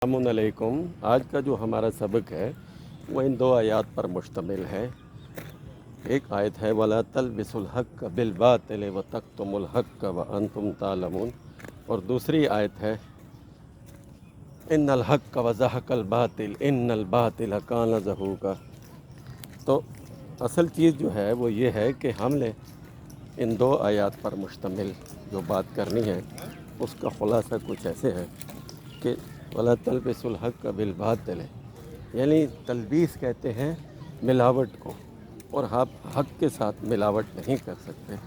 अस्सलामु अलैकुम। आज का जो हमारा सबक है वो इन दो आयात पर मुश्तमिल है। एक आयत है वला तलबिसुल हक़्क़ बिल बातिल व तक्तुमुल हक़्क़ व अंतुम तालमून, और दूसरी आयत है इन्नल हक़्क़ व ज़हक़ल बातिल इन्नल बातिल कान ज़हूक़ा। तो असल चीज़ जो है वो ये है कि हमने इन दो आयात पर मुश्तमिल जो बात करनी है उसका ख़ुलासा कुछ ऐसे है कि वला तलबिसुल हक़्क़ बिल बातिल, यानी तलबीस कहते हैं मिलावट को, और आप हक़ के साथ मिलावट नहीं कर सकते।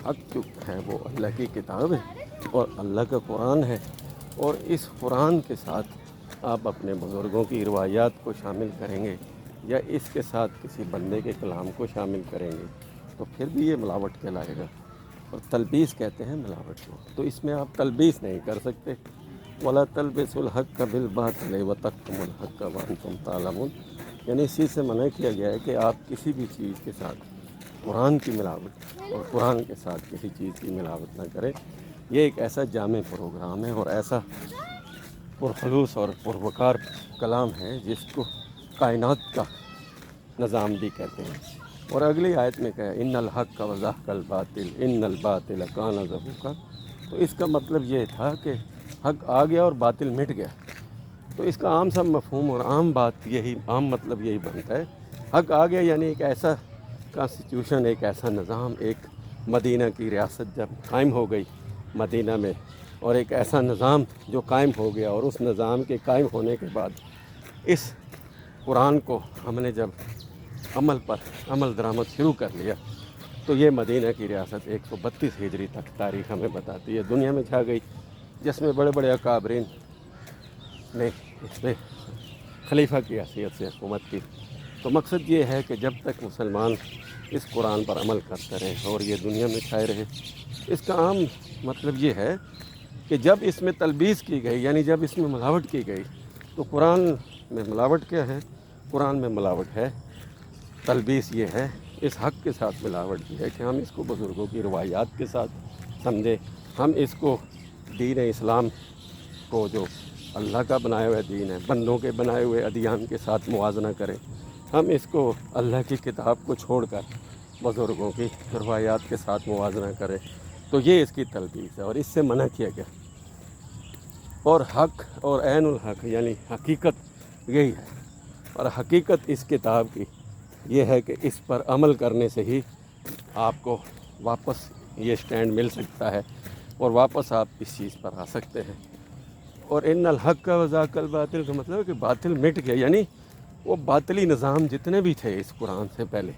हक़ जो है वो अल्लाह की किताब है और अल्लाह का कुरान है, और इस कुरान के साथ आप अपने बुज़ुर्गों की रिवायात को शामिल करेंगे या इसके साथ किसी बंदे के कलाम को शामिल करेंगे तो फिर भी ये मिलावट कहलाएगा, और तलबीस कहते हैं मिलावट को। तो इसमें आप तलबीस नहीं कर सकते। वला तलबिसुल हक़्क़ बिल बातिल व तक्तुमुल हक़्क़ व अंतुम तालमून, यानी इसी से मना किया गया है कि आप किसी भी चीज़ के साथ कुरान की मिलावट और कुरान के साथ किसी चीज़ की मिलावट ना करें। ये एक ऐसा जामे प्रोग्राम है और ऐसा पुरखलूस और पुरवकार कलाम है जिसको कायनात का निज़ाम भी कहते हैं। और अगली आयत में कहा इन्नल हक़्क़ व ज़हक़ल बातिल इन्नल बातिल कान ज़हूक़ा। तो इसका मतलब ये था कि हक़ आ गया और बातिल मिट गया। तो इसका आम सा मफ़हूम और आम बात यही, आम मतलब यही बनता है, हक़ आ गया यानी एक ऐसा कॉन्स्टिट्यूशन, एक ऐसा निज़ाम, एक मदीना की रियासत जब कायम हो गई मदीना में, और एक ऐसा निज़ाम जो कायम हो गया, और उस निज़ाम के कायम होने के बाद इस कुरान को हमने जब अमल दरामद शुरू कर लिया तो ये मदीना की रियासत 132 हिजरी तक तारीख़ हमें बताती है दुनिया में छा गई, जिसमें बड़े बड़े अकाबरीन ने इसमें खलीफा की हैसियत से हुकूमत की। तो मकसद ये है कि जब तक मुसलमान इस कुरान पर अमल करते रहें और ये दुनिया में छाए रहे। इसका आम मतलब ये है कि जब इसमें तलबीस की गई, यानी जब इसमें मिलावट की गई, तो कुरान में मिलावट क्या है? कुरान में मिलावट है, तलबीस ये है, इस हक़ के साथ मिलावट की है कि हम इसको बुज़ुर्गों की रवायात के साथ समझें, हम इसको दीन इस्लाम को जो अल्लाह का बनाया हुआ दीन है, बंदों के बनाए हुए अदियान के साथ मुआजना करें, हम इसको अल्लाह की किताब को छोड़कर बुज़ुर्गों की रवायात के साथ मुआजना करें। तो ये इसकी तलबीस है और इससे मना किया गया। और हक़ और ऐनुल हक़ यानी हकीकत यही है, और हकीकत इस किताब की ये है कि इस पर अमल करने से ही आपको वापस ये स्टैंड मिल सकता है और वापस आप इस चीज़ पर आ सकते हैं। और इन्नल हक़्क़ व ज़हक़ल बातिल का मतलब है कि बातिल मिट गया, यानी वो बातिली निज़ाम जितने भी थे इस कुरान से पहले,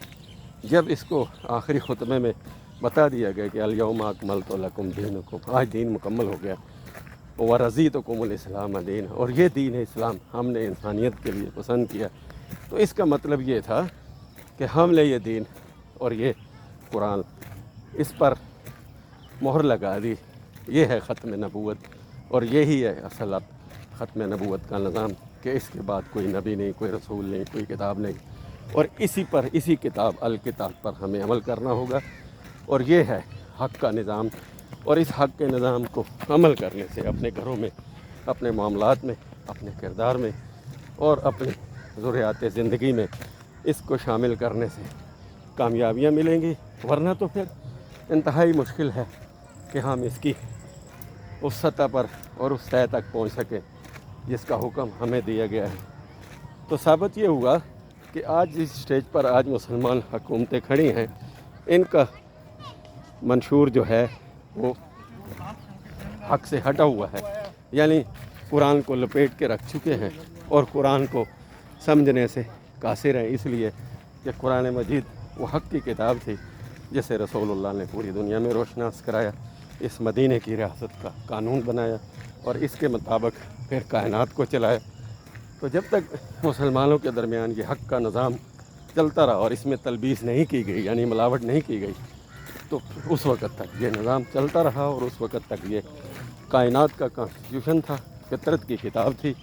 जब इसको आखिरी खुतबे में बता दिया गया कि अल-यौम अकमलतु लकुम दीनुकुम, आज दीन मुकम्मल हो गया, व रज़ीतुकुमुल इस्लाम दीन, और ये दीन इस्लाम हमने इंसानियत के लिए पसंद किया। तो इसका मतलब ये था कि हमने ये दीन और ये कुरान इस पर मोहर लगा दी। ये है ख़त्म नबूवत, और यही है असल अब ख़त्म नबूवत का निज़ाम कि इसके बाद कोई नबी नहीं, कोई रसूल नहीं, कोई किताब नहीं, और इसी किताब अल किताब पर हमें अमल करना होगा। और ये है हक़ का निज़ाम, और इस हक़ के निज़ाम को अमल करने से अपने घरों में, अपने मामलात में, अपने किरदार में और अपनी ज़रूरियात ज़िंदगी में इसको शामिल करने से कामयाबियाँ मिलेंगी। वरना तो फिर इंतहाई मुश्किल है कि हम इसकी उस सतह पर और उस तह तक पहुंच सकें जिसका हुक्म हमें दिया गया है। तो साबित ये हुआ कि आज इस स्टेज पर आज मुसलमान हुकूमतें खड़ी हैं, इनका मंशूर जो है वो हक़ से हटा हुआ है, यानी कुरान को लपेट के रख चुके हैं और कुरान को समझने से कासिर हैं, इसलिए कि कुरान मजीद वो हक़ की किताब थी जिसे रसूलुल्लाह ने पूरी दुनिया में रोशनास कराया, इस मदीने की रियासत का कानून बनाया और इसके मुताबिक फिर कायनात को चलाया। तो जब तक मुसलमानों के दरमियान ये हक़ का निज़ाम चलता रहा और इसमें तलबीस नहीं की गई, यानी मिलावट नहीं की गई, तो उस वक़्त तक ये निज़ाम चलता रहा और उस वक़्त तक ये कायनात का कॉन्स्टिट्यूशन था, फितरत की किताब थी।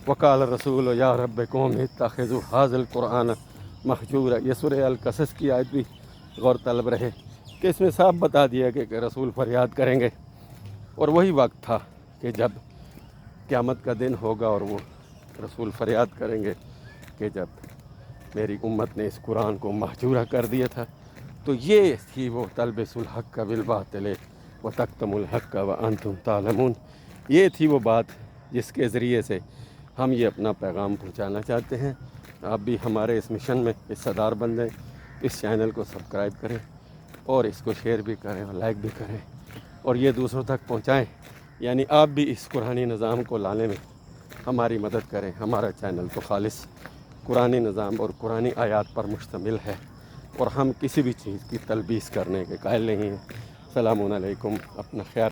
वक़ाल रसूल या रब्ब कौम इत्तख़िज़ू हाज़िल कुरान महजूरा। ये सूरह अल कसस की आयत भी गौर तलब रहे कि इसमें साफ बता दिया कि रसूल फरियाद करेंगे। और वही वक्त था कि जब قیامت کا دن ہوگا اور وہ رسول فریاد کریں گے کہ جب میری امت نے اس قرآن کو محجورہ کر دیا تھا تو یہ تھی وہ تلبس الحق بالباطل وتکتم الحق وانتم تعلمون، یہ تھی وہ بات جس کے ذریعے سے ہم یہ اپنا پیغام پہنچانا چاہتے ہیں۔ آپ بھی ہمارے اس مشن میں حصہ دار بن جائیں، اس چینل کو سبسکرائب کریں اور اس کو شیئر بھی کریں اور لائک بھی کریں اور یہ دوسروں تک پہنچائیں، یعنی آپ بھی اس قرآنی نظام کو لانے میں ہماری مدد کریں۔ ہمارا چینل تو خالص قرآنی نظام اور قرآنی آیات پر مشتمل ہے اور ہم کسی بھی چیز کی تلبیس کرنے کے قائل نہیں ہیں۔ السلام علیکم، اپنا خیال